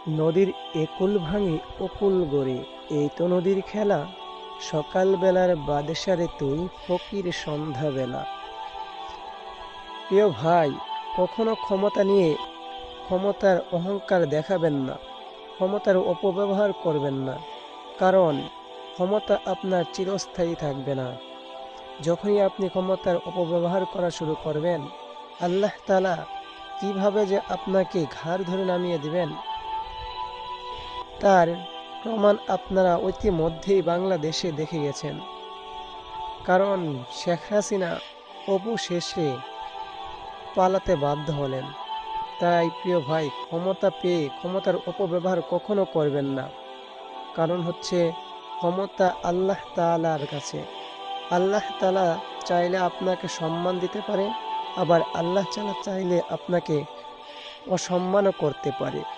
নদীর একুল ভাঙি অকুল গড়ে, এই তো নদীর খেলা। সকালবেলার বাদশারে তুই, ফকির সন্ধ্যাবেলা। প্রিয় ভাই, কখনো ক্ষমতা নিয়ে ক্ষমতার অহংকার দেখাবেন না, ক্ষমতার অপব্যবহার করবেন না। কারণ ক্ষমতা আপনার চিরস্থায়ী থাকবে না। যখনই আপনি ক্ষমতার অপব্যবহার করা শুরু করবেন, আল্লাহ তাআলা কিভাবে যে আপনাকে ঘাড় ধরে নামিয়ে দিবেন, তার প্রমাণ আপনারা ইতিমধ্যেই বাংলাদেশে দেখে গেছেন। কারণ শেখ হাসিনা অবশেষে পালাতে বাধ্য হলেন। তাই প্রিয় ভাই, ক্ষমতা পেয়ে ক্ষমতার অপব্যবহার কখনো করবেন না। কারণ হচ্ছে, ক্ষমতা আল্লাহ তাআলার কাছে। আল্লাহ তাআলা চাইলে আপনাকে সম্মান দিতে পারে, আবার আল্লাহ তাআলা চাইলে আপনাকে অসম্মানও করতে পারে।